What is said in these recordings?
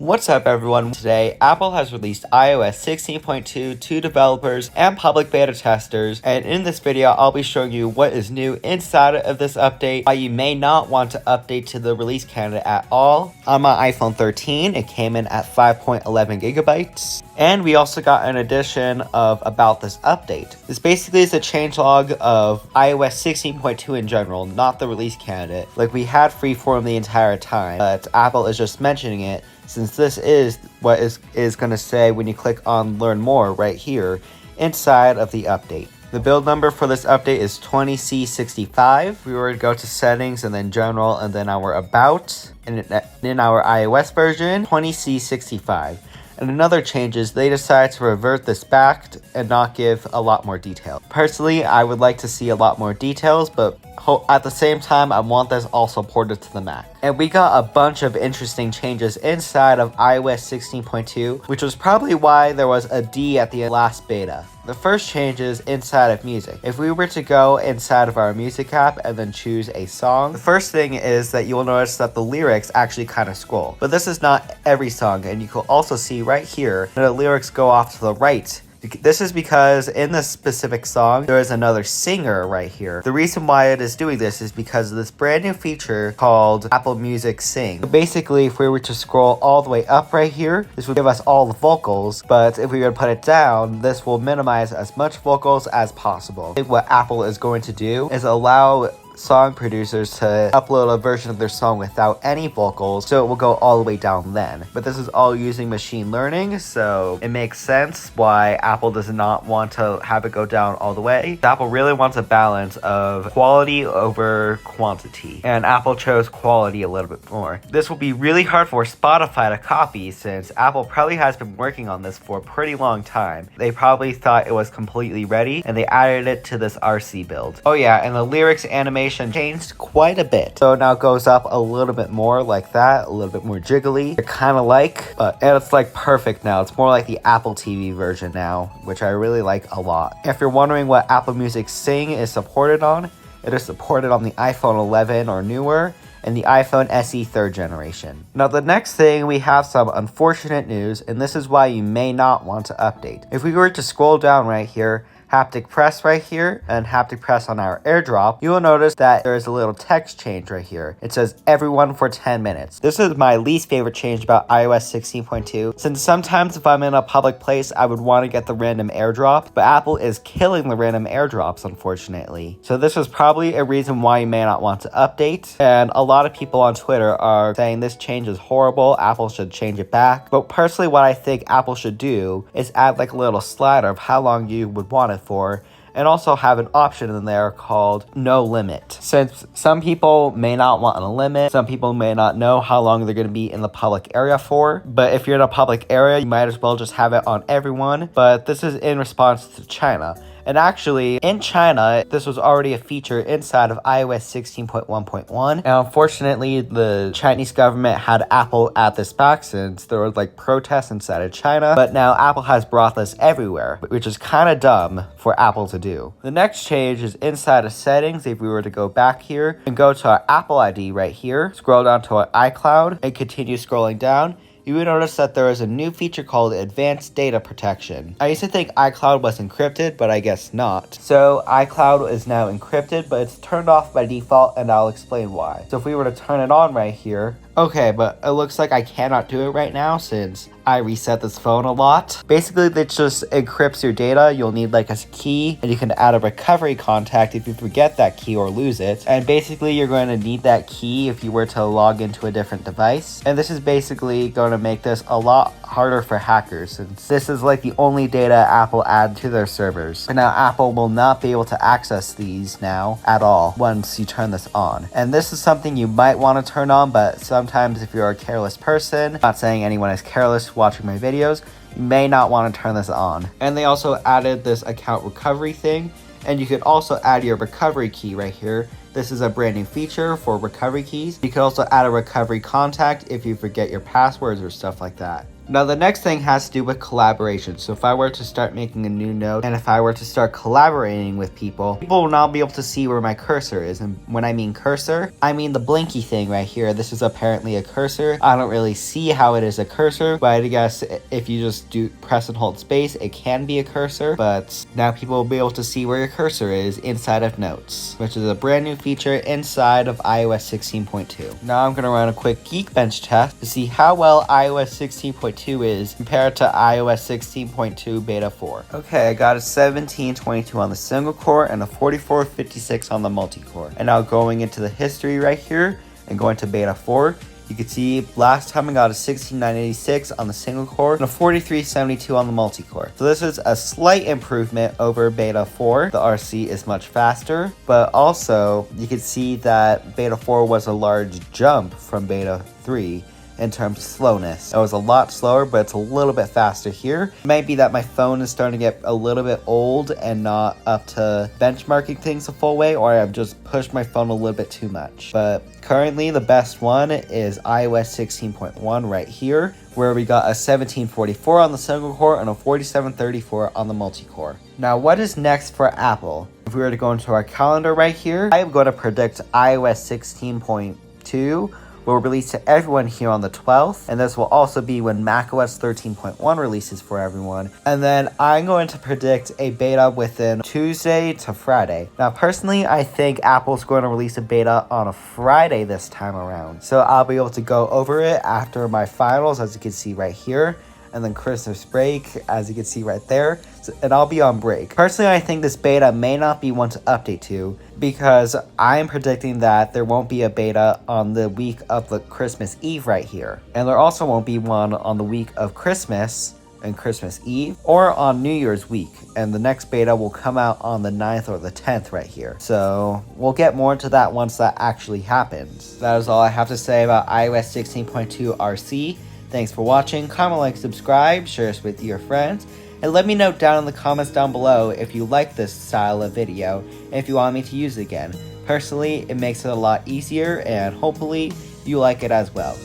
What's up everyone? Today, Apple has released iOS 16.2 to developers and public beta testers, and in this video, I'll be showing you what is new inside of this update, why you may not want to update to the release candidate at all. On my iPhone 13, it came in at 5.11 gigabytes. And we also got an edition of About This Update. This basically is a changelog of iOS 16.2 in general, not the release candidate. Like we had freeform the entire time, but Apple is just mentioning it since this is what is going to say when you click on Learn More right here inside of the update. The build number for this update is 20C65. We were to go to settings and then general and then our about, and in our iOS version, 20C65. And another change is they decided to revert this back and not give a lot more detail. Personally, I would like to see a lot more details, but at the same time, I want this also ported to the Mac. And we got a bunch of interesting changes inside of iOS 16.2, which was probably why there was a D at the last beta. The first change is inside of music. If we were to go inside of our music app and then choose a song, the first thing is that you will notice that the lyrics actually kind of scroll. But this is not every song, and you can also see right here that the lyrics go off to the right. This is because in this specific song, there is another singer right here. The reason why it is doing this is because of this brand new feature called Apple Music Sing. So basically, if we were to scroll all the way up right here, this would give us all the vocals, but if we were to put it down, this will minimize as much vocals as possible. I think what Apple is going to do is allow song producers to upload a version of their song without any vocals, so it will go all the way down then. But this is all using machine learning, so it makes sense why Apple does not want to have it go down all the way. Apple really wants a balance of quality over quantity, and Apple chose quality a little bit more. This will be really hard for Spotify to copy since Apple probably has been working on this for a pretty long time. They probably thought it was completely ready, and they added it to this RC build. Oh yeah, and the lyrics animation changed quite a bit. So now it goes up a little bit more like that, a little bit more jiggly. They're kind of like, and it's like perfect now. It's more like the Apple TV version now, which I really like a lot. If you're wondering what Apple Music Sing is supported on, it is supported on the iPhone 11 or newer and the iPhone SE 3rd generation. Now the next thing, we have some unfortunate news, and this is why you may not want to update. If we were to scroll down right here, haptic press right here, and haptic press on our AirDrop, you will notice that there is a little text change right here. It says everyone for 10 minutes. This is my least favorite change about iOS 16.2, since sometimes if I'm in a public place, I would want to get the random AirDrop, but Apple is killing the random AirDrops, unfortunately. So this is probably a reason why you may not want to update, and a lot of people on Twitter are saying this change is horrible, Apple should change it back. But personally, what I think Apple should do is add like a little slider of how long you would want it for, and also have an option in there called no limit. Since some people may not want a limit, some people may not know how long they're going to be in the public area for, but if you're in a public area, you might as well just have it on everyone. But this is in response to China. And actually, in China, this was already a feature inside of iOS 16.1.1. And unfortunately, the Chinese government had Apple add this back since there were like protests inside of China. But now Apple has brought this everywhere, which is kind of dumb for Apple to do. The next change is inside of settings. If we were to go back here and go to our Apple ID right here, scroll down to our iCloud and continue scrolling down, you will notice that there is a new feature called Advanced Data Protection. I used to think iCloud was encrypted, but I guess not. So iCloud is now encrypted, but it's turned off by default, and I'll explain why. So if we were to turn it on right here, okay, but it looks like I cannot do it right now since I reset this phone a lot. Basically, it just encrypts your data. You'll need like a key, and you can add a recovery contact if you forget that key or lose it. And basically, you're going to need that key if you were to log into a different device. And this is basically going to make this a lot harder for hackers, since this is like the only data Apple add to their servers. And now Apple will not be able to access these now at all once you turn this on. And this is something you might want to turn on, but sometimes if you're a careless person, not saying anyone is careless watching my videos, you may not want to turn this on. And they also added this account recovery thing, and you could also add your recovery key right here. This is a brand new feature for recovery keys. You can also add a recovery contact if you forget your passwords or stuff like that. Now the next thing has to do with collaboration. So if I were to start making a new note and if I were to start collaborating with people will not be able to see where my cursor is. And when I mean cursor, I mean the blinky thing right here. This is apparently a cursor. I don't really see how it is a cursor, but I guess if you just do press and hold space, it can be a cursor. But now people will be able to see where your cursor is inside of notes, which is a brand new feature inside of iOS 16.2. Now I'm going to run a quick Geekbench test to see how well iOS 16.2 is compared to iOS 16.2 beta 4. Okay, I got a 1722 on the single core and a 4456 on the multi-core. And now going into the history right here and going to beta 4, you can see last time I got a 16986 on the single core and a 4372 on the multi-core. So this is a slight improvement over beta 4. The RC is much faster, but also you can see that beta 4 was a large jump from beta 3 in terms of slowness. It was a lot slower, but it's a little bit faster here. It might be that my phone is starting to get a little bit old and not up to benchmarking things the full way, or I've just pushed my phone a little bit too much. But currently the best one is iOS 16.1 right here, where we got a 1744 on the single core and a 4734 on the multi-core. Now what is next for Apple? If we were to go into our calendar right here, I am going to predict iOS 16.2 will release to everyone here on the 12th, and this will also be when macOS 13.1 releases for everyone. And then I'm going to predict a beta within Tuesday to Friday. Now personally, I think Apple's going to release a beta on a Friday this time around, so I'll be able to go over it after my finals, as you can see right here, and then Christmas break, as you can see right there, and I'll be on break. Personally, I think this beta may not be one to update to, because I'm predicting that there won't be a beta on the week of the Christmas Eve right here. And there also won't be one on the week of Christmas and Christmas Eve, or on New Year's week. And the next beta will come out on the 9th or the 10th right here. So we'll get more into that once that actually happens. That is all I have to say about iOS 16.2 RC. Thanks for watching. Comment, like, subscribe, share us with your friends, and let me know down in the comments down below if you like this style of video and if you want me to use it again. Personally, it makes it a lot easier, and hopefully you like it as well.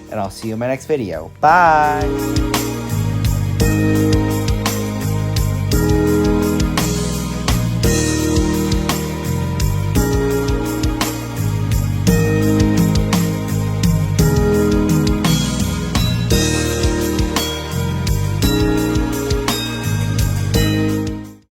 And I'll see you in my next video. Bye!